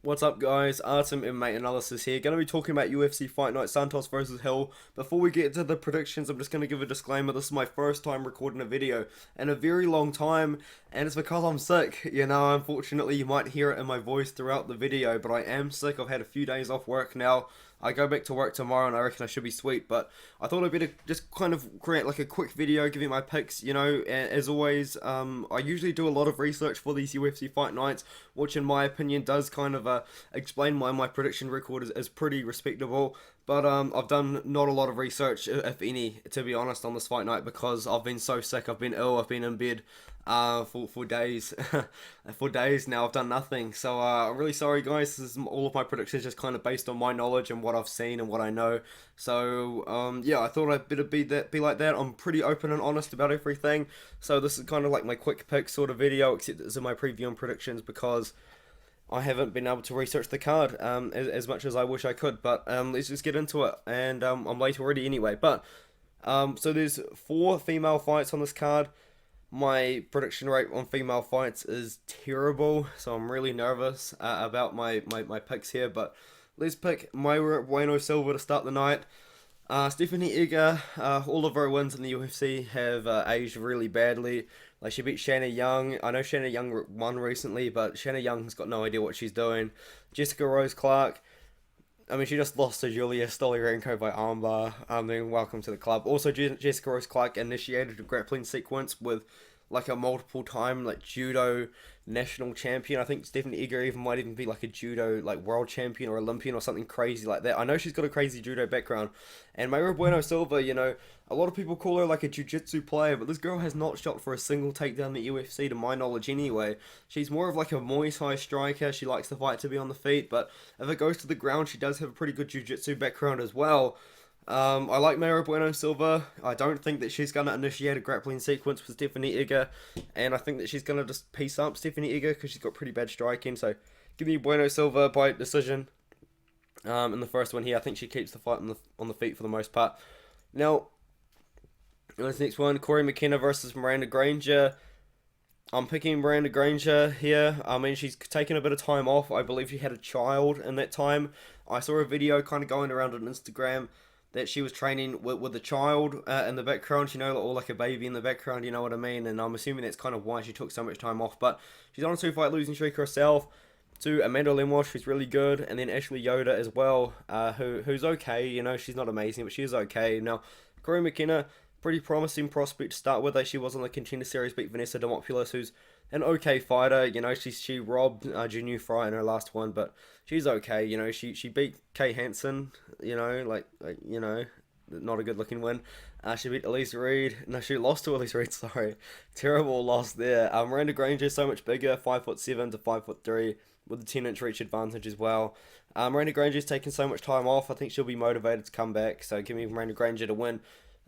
What's up guys, Artem MMA Analysis here, going to be talking about UFC Fight Night Santos versus Hill. Before we get to the predictions, I'm just going to give a disclaimer. This is my first time recording a video in a very long time, and it's because I'm sick. Unfortunately you might hear it in my voice throughout the video, but I am sick. I've had a few days off work now. I go back to work tomorrow and I reckon I should be sweet, but I thought I'd better just kind of create like a quick video giving my picks, and as always, I usually do a lot of research for these UFC Fight Nights, which in my opinion does kind of explain why my prediction record is pretty respectable. But I've done not a lot of research, if any, to be honest, on this fight night because I've been so sick. I've been ill. I've been in bed for days. For days now. I've done nothing. So I'm really sorry, guys. This is all of my predictions just kind of based on my knowledge and what I've seen and what I know. So yeah, I thought I'd better be like that. I'm pretty open and honest about everything. So this is kind of like my quick pick sort of video, except it's in my preview and predictions because I haven't been able to research the card as much as I wish I could, but let's just get into it, and I'm late already anyway, but so there's 4 female fights on this card. My prediction rate on female fights is terrible, so I'm really nervous about my picks here, but let's pick Mayra Bueno Silva to start the night. Stephanie Egger, all of her wins in the UFC have aged really badly. Like, she beat Shanna Young. I know Shanna Young won recently, but Shanna Young's got no idea what she's doing. Jessica Rose Clark, I mean, she just lost to Julia Stoliarenko by armbar. Welcome to the club. Also, Jessica Rose Clark initiated a grappling sequence with like a multiple time like judo national champion. I think Stephanie Egger might even be like a judo like world champion or Olympian or something crazy like that. I know she's got a crazy judo background. And Mayra Bueno Silva, a lot of people call her like a jiu-jitsu player, but this girl has not shot for a single takedown in the UFC to my knowledge anyway. She's more of like a Muay Thai striker. She likes the fight to be on the feet, but if it goes to the ground, she does have a pretty good jiu-jitsu background as well. I like Mayra Bueno Silva. I don't think that she's going to initiate a grappling sequence with Stephanie Egger, and I think that she's going to just piece up Stephanie Egger because she's got pretty bad striking. So give me Bueno Silva by decision in the first one here. I think she keeps the fight on the feet for the most part. Now, this next one, Corey McKenna versus Miranda Granger. I'm picking Miranda Granger here. I mean, she's taken a bit of time off. I believe she had a child in that time. I saw a video kind of going around on Instagram that she was training with a child in the background, or like a baby in the background, you know what I mean? And I'm assuming that's kind of why she took so much time off. But she's on a 2-fight losing streak herself to Amanda Lemos, who's really good, and then Ashley Yoda as well, who's okay. She's not amazing, but she's okay. Now, Corey McKenna, pretty promising prospect to start with. She was on the Contender Series, beat Vanessa Demopoulos, who's an okay fighter. She robbed Janu Fry in her last one, but she's okay. She beat Kay Hansen. Not a good looking win. She beat Elise Reed. No, she lost to Elise Reed. Sorry, terrible loss there. Miranda Granger is so much bigger, 5'7" to 5'3", with a 10-inch reach advantage as well. Miranda Granger's taken so much time off. I think she'll be motivated to come back. So give me Miranda Granger to win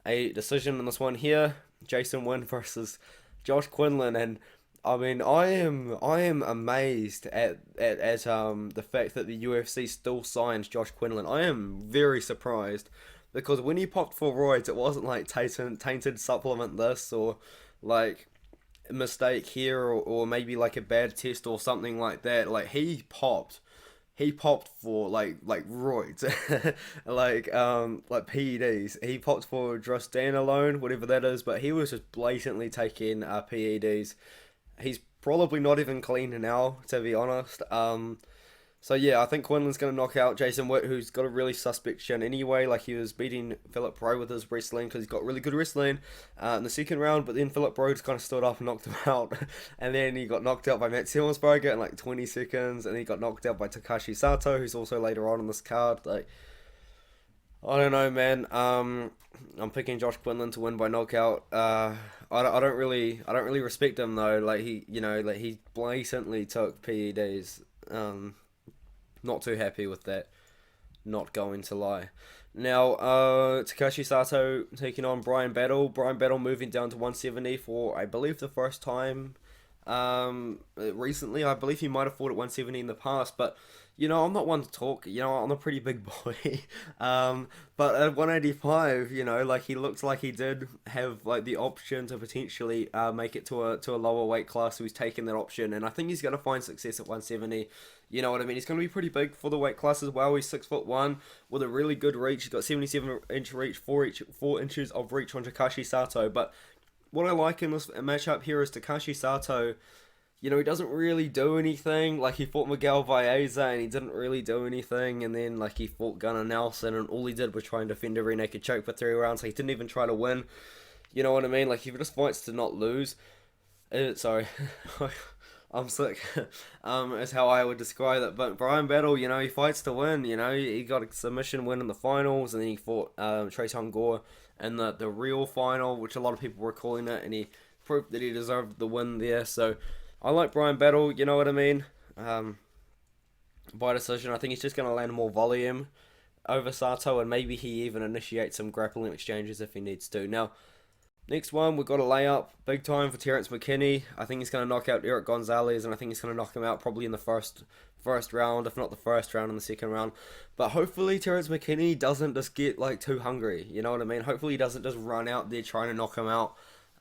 a decision in this one here. Jason Wynn versus Josh Quinlan, and I mean, I am amazed at the fact that the UFC still signs Josh Quinlan. I am very surprised because when he popped for roids, it wasn't like tainted supplement this or like a mistake here or maybe like a bad test or something like that. Like he popped for like roids, like PEDs. He popped for drostanolone, whatever that is, but he was just blatantly taking PEDs. He's probably not even clean now, to be honest. So yeah, I think Quinlan's going to knock out Jason Witt, who's got a really suspect chin anyway. Like, he was beating Philip Rowe with his wrestling because he's got really good wrestling in the second round, but then Philip Rowe just kind of stood up and knocked him out. And then he got knocked out by Matt Selsberger in like 20 seconds, and he got knocked out by Takashi Sato, who's also later on in this card. Like, I don't know, man. I'm picking Josh Quinlan to win by knockout. I don't really respect him though. Like, he blatantly took PEDs. Not too happy with that. Not going to lie. Now, Takashi Sato taking on Brian Battle. Brian Battle moving down to 170 for, I believe, the first time recently. I believe he might have fought at 170 in the past, but you know, I'm not one to talk. You know, I'm a pretty big boy. But at 185, you know, like he looks like he did have like the option to potentially make it to a lower weight class. So he's taken that option, and I think he's gonna find success at 170. You know what I mean? He's gonna be pretty big for the weight class as well. He's 6'1" with a really good reach. He's got 77-inch reach, 4 inches of reach on Takashi Sato. But what I like in this matchup here is Takashi Sato. You know, he doesn't really do anything. Like, he fought Miguel Baeza and he didn't really do anything. And then, like, he fought Gunnar Nelson and all he did was try and defend a rear naked choke for 3 rounds. So he didn't even try to win. You know what I mean? Like, he just fights to not lose. Sorry. I'm sick. Is how I would describe it. But Brian Battle, you know, he fights to win. You know, he got a submission win in the finals. And then he fought Trayton Gore in the real final, which a lot of people were calling it. And he proved that he deserved the win there. So I like Brian Battle, you know what I mean? By decision, I think he's just going to land more volume over Sato, and maybe he even initiates some grappling exchanges if he needs to. Now, next one, we've got a layup, big time for Terrence McKinney. I think he's going to knock out Eric Gonzalez, and I think he's going to knock him out probably in the first round, if not the first round, in the second round. But hopefully Terrence McKinney doesn't just get like too hungry, you know what I mean? Hopefully he doesn't just run out there trying to knock him out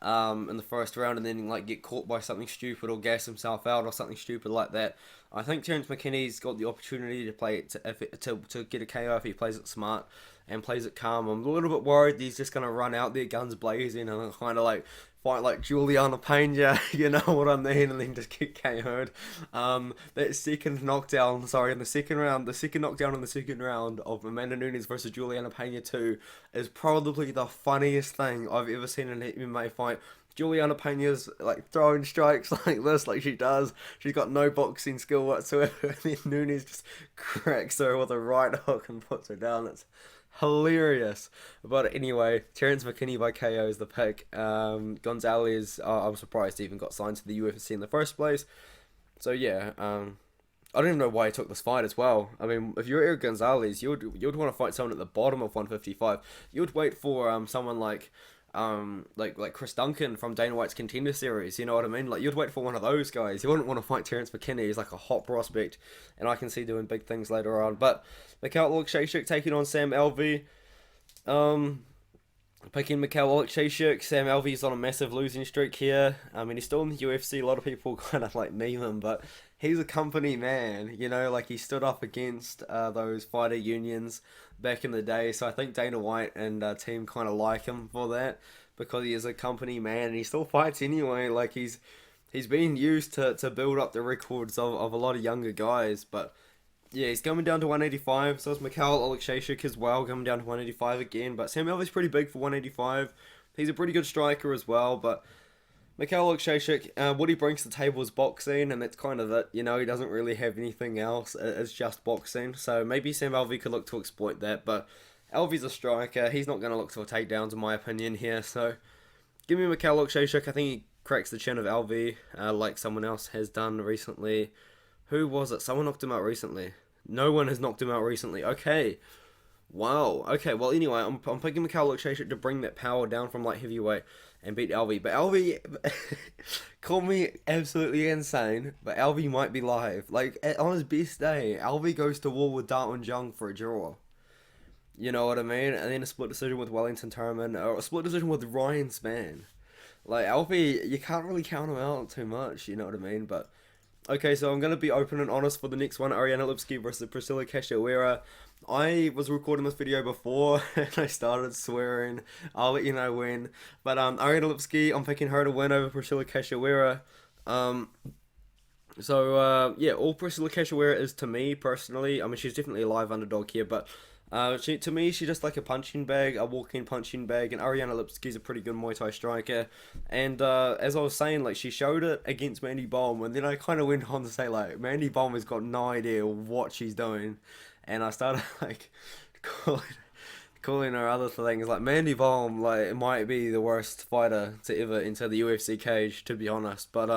in the first round and then like get caught by something stupid or gas himself out or something stupid like that. I think Terrence McKinney's got the opportunity to play it to get a KO if he plays it smart and plays it calm. I'm a little bit worried he's just gonna run out there guns blazing and kind of like fight like Juliana Pena, you know what I mean, and then just get KO'd. That second knockdown, sorry, in the second round, the second knockdown in the second round of Amanda Nunes versus Juliana Pena 2 is probably the funniest thing I've ever seen in an MMA fight. Juliana Pena's like throwing strikes like this, like she does. She's got no boxing skill whatsoever, and then Nunes just cracks her with a right hook and puts her down. It's hilarious. But anyway, Terrence McKinney by KO is the pick. Gonzalez, I'm surprised he even got signed to the UFC in the first place. So yeah, I don't even know why he took this fight as well. I mean, if you're Eric Gonzalez, you'd want to fight someone at the bottom of 155. You'd wait for someone like Chris Duncan from Dana White's Contender Series, you know what I mean? Like, you'd wait for one of those guys. You wouldn't want to fight Terrence McKinney. He's like a hot prospect, and I can see doing big things later on. But Mikhail Oleksiejczuk taking on Sam Alvey. Picking Mikhail Oleksiejczuk. Sam Alvey's on a massive losing streak here. I mean, he's still in the UFC. A lot of people kind of like meme him, but he's a company man, you know, like he stood up against those fighter unions back in the day. So I think Dana White and team kind of like him for that because he is a company man and he still fights anyway. Like he's being used to build up the records of a lot of younger guys. But yeah, he's coming down to 185. So is Mikhail Oleksiejczuk as well, coming down to 185 again. But Sam Alvey's pretty big for 185. He's a pretty good striker as well, but Mikhail Oleksiejczuk, what he brings to the table is boxing, and that's kind of it. You know, he doesn't really have anything else. It's just boxing. So maybe Sam Alvey could look to exploit that, but Alvey's a striker. He's not going to look for takedowns, in my opinion, here. So give me Mikhail Oleksiejczuk. I think he cracks the chin of Alvey, like someone else has done recently. Who was it? Someone knocked him out recently. No one has knocked him out recently. Okay. Wow. Okay, well, anyway, I'm picking Mikhail Oleksiejczuk to bring that power down from light heavyweight and beat Alvey. But Alvey, call me absolutely insane, but Alvey might be live. Like, on his best day, Alvey goes to war with Darwin Jung for a draw. You know what I mean? And then a split decision with Wellington Turman, or a split decision with Ryan Spann. Like, Alvey, you can't really count him out too much, you know what I mean? But okay, so I'm going to be open and honest for the next one, Ariana Lipski versus Priscilla Cachoeira. I was recording this video before and I started swearing. I'll let you know when. But Ariana Lipski, I'm picking her to win over Priscilla Cachoeira. Yeah, all Priscilla Cachoeira is to me personally. I mean, she's definitely a live underdog here, but to me, she's just like a punching bag, a walking punching bag, and Ariana Lipski's a pretty good Muay Thai striker. And as I was saying, like, she showed it against Mandy Baum, and then I kind of went on to say, like, Mandy Baum has got no idea what she's doing. And I started, like, calling her other things. Like, Mandy Baum, like, it might be the worst fighter to ever enter the UFC cage, to be honest. But,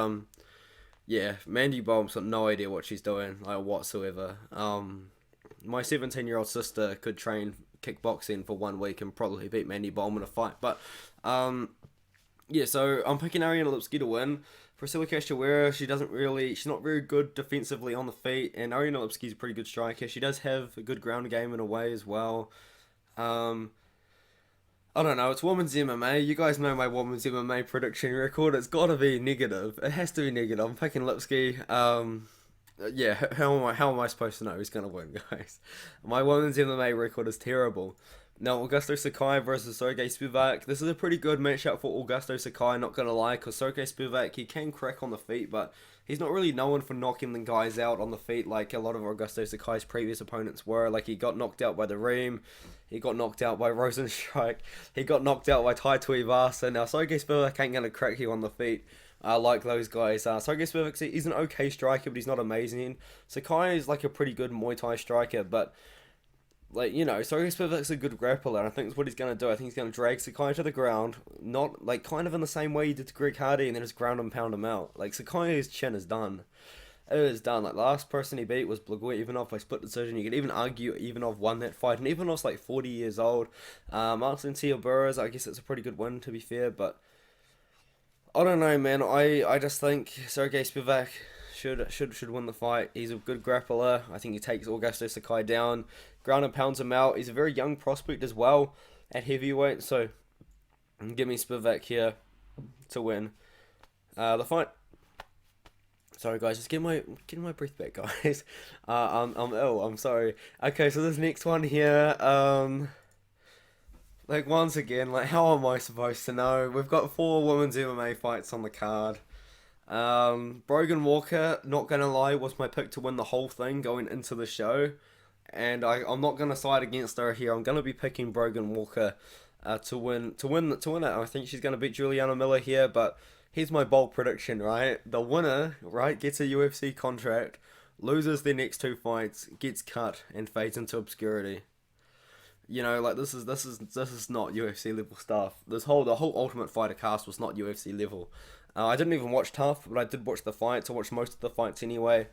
yeah, Mandy Baum's got no idea what she's doing, like, whatsoever. My 17-year-old sister could train kickboxing for 1 week and probably beat Mandy Baum in a fight. But, yeah, so I'm picking Ariana Lipski to win. Priscilla Cachoeira, she's not very good defensively on the feet, and Ariana Lipski's a pretty good striker. She does have a good ground game in a way as well. Um, I don't know, it's women's MMA. You guys know my women's MMA prediction record. It's got to be negative. It has to be negative. I'm picking Lipski. Yeah, how am I supposed to know who's gonna win, guys? My women's MMA record is terrible. Now, Augusto Sakai versus Sergey Spivak. This is a pretty good matchup for Augusto Sakai, not gonna lie, because Sergey Spivak, he can crack on the feet, but he's not really known for knocking the guys out on the feet like a lot of Augusto Sakai's previous opponents were. Like, he got knocked out by the Reem, he got knocked out by Rosenstrike, he got knocked out by Tai Tuivasa. Now, Sergey Spivak ain't gonna crack you on the feet. Like those guys. Sergey Spivak, he's an okay striker, but he's not amazing. Sakai is like a pretty good Muay Thai striker, but like, Sergey Spivak's a good grappler, and I think that's what he's gonna do. I think he's gonna drag Sakai to the ground, not like kind of in the same way he did to Greg Hardy, and then just ground and pound him out. Like, Sakai's chin is done. It is done. Like, the last person he beat was Blagoy Ivanov by split decision. You could even argue Ivanov won that fight, and Ivanov's like 40 years old. Martin Burrows, I guess it's a pretty good win to be fair, but I don't know, man. I just think Sergey Spivak should win the fight. He's a good grappler. I think he takes Augusto Sakai down, ground and pounds him out. He's a very young prospect as well at heavyweight, so give me Spivak here to win the fight. Sorry guys, just getting my breath back, guys. I'm ill. I'm sorry. Okay, so this next one here, like, once again, like, how am I supposed to know? We've got 4 women's MMA fights on the card. Brogan Walker, not gonna lie, was my pick to win the whole thing going into the show, and I'm not gonna side against her here. I'm gonna be picking Brogan Walker to win it. I think she's gonna beat Juliana Miller here, but here's my bold prediction, right? The winner, right, gets a UFC contract, loses their next 2 fights, gets cut, and fades into obscurity. Like, this is not UFC level stuff. The whole Ultimate Fighter cast was not UFC level. I didn't even watch Tough, but I did watch the fights. I watched most of the fights anyway,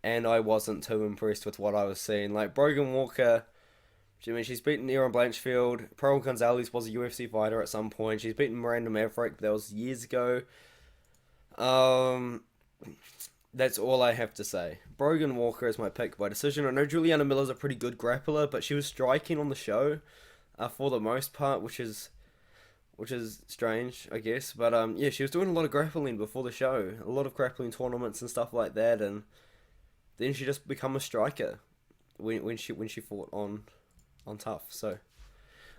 and I wasn't too impressed with what I was seeing. Like, Brogan Walker, she's beaten Erin Blanchfield. Pearl Gonzalez was a UFC fighter at some point. She's beaten Miranda Maverick, but that was years ago. That's all I have to say. Brogan Walker is my pick by decision. I know Juliana Miller's a pretty good grappler, but she was striking on the show for the most part, which is strange, I guess. But yeah, she was doing a lot of grappling before the show, a lot of grappling tournaments and stuff like that, and then she just become a striker when she fought on Tough. So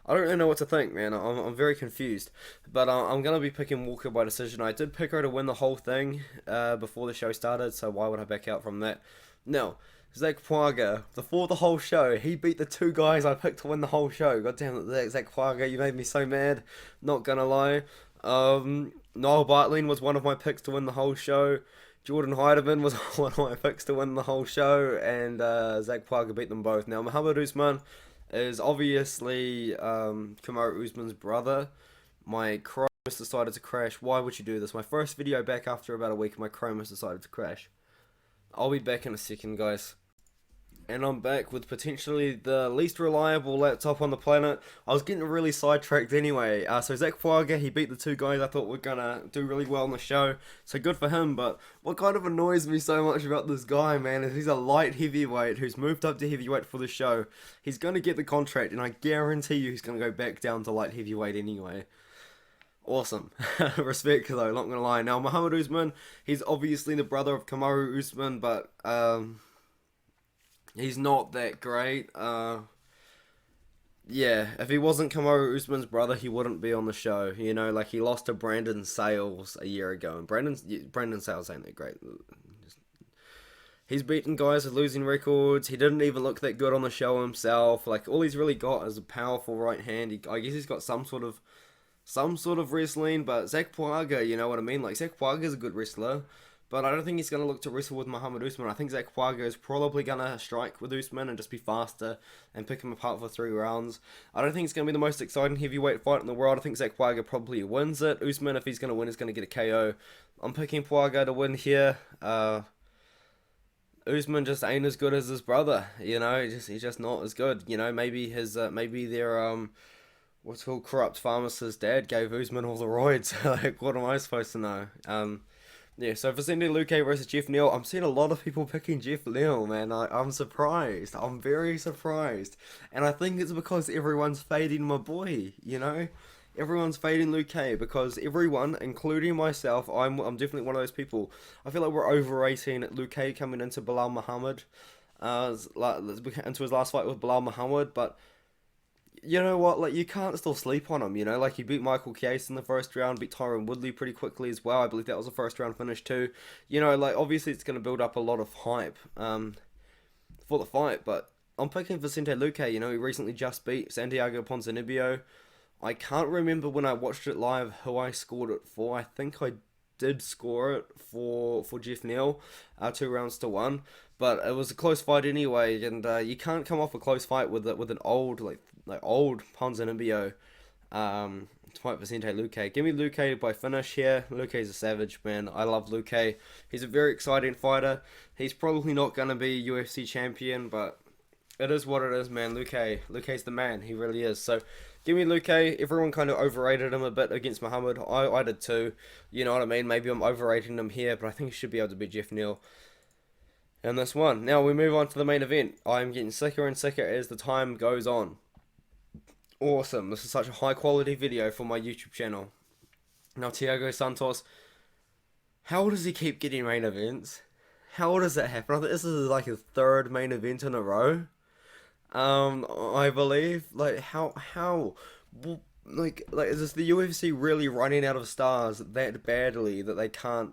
I don't really know what to think, man. I'm very confused. But I'm going to be picking Walker by decision. I did pick her to win the whole thing before the show started, so why would I back out from that? No. Zach Puaga, before the whole show, he beat the 2 guys I picked to win the whole show. God damn it, Zach Puaga, you made me so mad. Not gonna lie. Niall Bartling was one of my picks to win the whole show. Jordan Heidemann was one of my picks to win the whole show, and Zach Puaga beat them both. Now, Muhammad Usman is obviously Kamaru Usman's brother. My Chrome has decided to crash. Why would you do this? My first video back after about a week, my Chrome has decided to crash. I'll be back in a second, guys. And I'm back with potentially the least reliable laptop on the planet. I was getting really sidetracked anyway. So Zach Puaga, he beat the 2 guys I thought were gonna do really well on the show. So good for him, but what kind of annoys me so much about this guy, man, is he's a light heavyweight who's moved up to heavyweight for the show. He's gonna get the contract, and I guarantee you he's gonna go back down to light heavyweight anyway. Awesome. Respect, though, not gonna lie. Now, Muhammad Usman, he's obviously the brother of Kamaru Usman, but he's not that great. Yeah, if he wasn't Kamaru Usman's brother, he wouldn't be on the show. Like, he lost to Brandon Sales a year ago, and Brandon Sales ain't that great. He's beaten guys with losing records. He didn't even look that good on the show himself. Like, all he's really got is a powerful right hand. I guess he's got some sort of wrestling, but Zach Puaga, you know what I mean? Like, Zach Puaga is a good wrestler, but I don't think he's going to look to wrestle with Muhammad Usman. I think Zach Puaga is probably going to strike with Usman and just be faster and pick him apart for 3 rounds. I don't think it's going to be the most exciting heavyweight fight in the world. I think Zach Puaga probably wins it. Usman, if he's going to win, is going to get a KO. I'm picking Puaga to win here. Usman just ain't as good as his brother, he's just not as good. Maybe their what's called corrupt pharmacist dad gave Usman all the roids. Like, what am I supposed to know? Yeah, so Vicente Luque versus Jeff Neal, I'm seeing a lot of people picking Jeff Neal, man. I'm surprised. I'm very surprised. And I think it's because everyone's fading my boy, you know? Everyone's fading Luque because everyone, including myself, I'm definitely one of those people. I feel like we're overrating Luque coming into Bilal Muhammad, into his last fight with Bilal Muhammad, but you know what? Like, you can't still sleep on him, you know? Like, he beat Michael Case in the first round, beat Tyron Woodley pretty quickly as well. I believe that was a first round finish, too. You know, like, obviously it's going to build up a lot of hype for the fight, but I'm picking Vicente Luque. You know, he recently just beat Santiago Ponzinibbio. I can't remember when I watched it live who I scored it for. I think I did score it for Jeff Neal, 2 rounds to 1. But it was a close fight anyway, and you can't come off a close fight with an old like old Ponzinibbio to fight Vicente Luque. Give me Luque by finish here. Luque's a savage, man. I love Luque. He's a very exciting fighter. He's probably not gonna be UFC champion, but it is what it is, man. Luque's the man. He really is. So, give me Luque. Everyone kind of overrated him a bit against Muhammad. I did too. You know what I mean? Maybe I'm overrating him here, but I think he should be able to beat Jeff Neal in this one. Now we move on to the main event. I'm getting sicker and sicker as the time goes on. Awesome. This is such a high quality video for my YouTube channel. Now, Thiago Santos, how does he keep getting main events? How does that happen? I think this is like his third main event in a row. I believe. Like, like is this the UFC really running out of stars that badly that they can't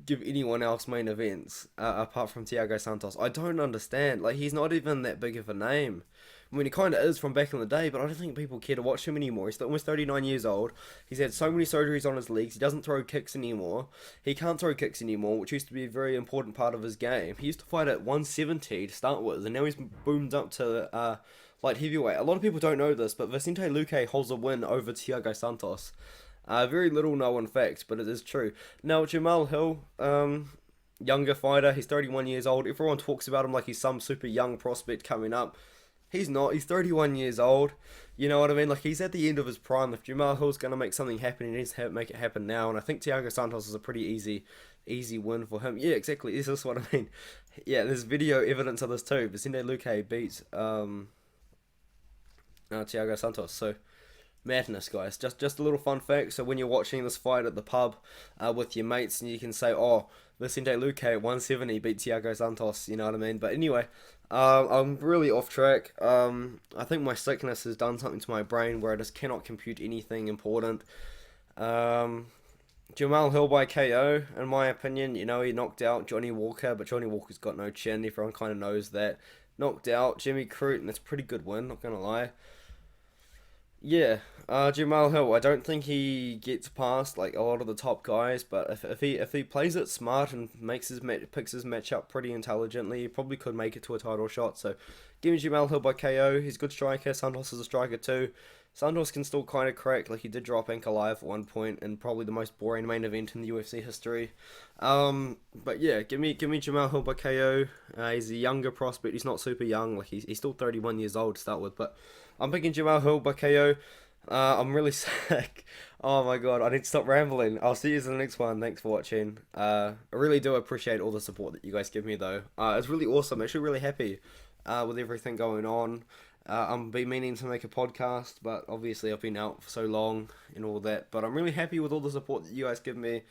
give anyone else main events apart from Thiago Santos? I don't understand. Like, he's not even that big of a name. I mean, he kind of is from back in the day, but I don't think people care to watch him anymore. He's almost 39 years old. He's had so many surgeries on his legs. He doesn't throw kicks anymore. He can't throw kicks anymore, which used to be a very important part of his game. He used to fight at 170 to start with, and now he's boomed up to light heavyweight. A lot of people don't know this, but Vicente Luque holds a win over Thiago Santos. Very little known fact, but it is true. Now, Jamal Hill, younger fighter. He's 31 years old. Everyone talks about him like he's some super young prospect coming up. He's not. He's 31 years old. You know what I mean? Like, he's at the end of his prime. If Jamal Hill's going to make something happen, he needs to make it happen now. And I think Thiago Santos is a pretty easy win for him. Yeah, exactly. This is what I mean. Yeah, there's video evidence of this too. Vicente Luque beats Thiago Santos. So, madness, guys. Just a little fun fact. So when you're watching this fight at the pub with your mates, and you can say, "Oh, Vicente Luque at 170 beat Thiago Santos." You know what I mean? But anyway, I'm really off track. I think my sickness has done something to my brain where I just cannot compute anything important. Jamal Hill by KO, in my opinion. You know, he knocked out Johnny Walker, but Johnny Walker's got no chin. Everyone kind of knows that. Knocked out Jimmy Crute, and that's a pretty good win, not gonna lie. Yeah, Jamal Hill. I don't think he gets past like a lot of the top guys, but if he plays it smart and picks his match up pretty intelligently, he probably could make it to a title shot. So, give me Jamal Hill by KO. He's a good striker. Santos is a striker too. Santos can still kind of crack. Like, he did drop Ankalaev at one point, and probably the most boring main event in the UFC history. But yeah, give me Jamal Hill by KO. He's a younger prospect. He's not super young. Like, he's still 31 years old to start with, but I'm picking Jamal Hill by KO. I'm really sick. Oh my god, I need to stop rambling. I'll see you in the next one. Thanks for watching. I really do appreciate all the support that you guys give me, though. It's really awesome. I'm actually really happy with everything going on. I've been meaning to make a podcast, but obviously I've been out for so long and all that. But I'm really happy with all the support that you guys give me.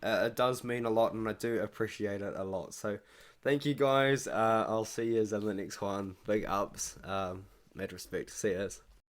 It does mean a lot, and I do appreciate it a lot. So, thank you guys. I'll see you in the next one. Big ups. Mad respect. See yous.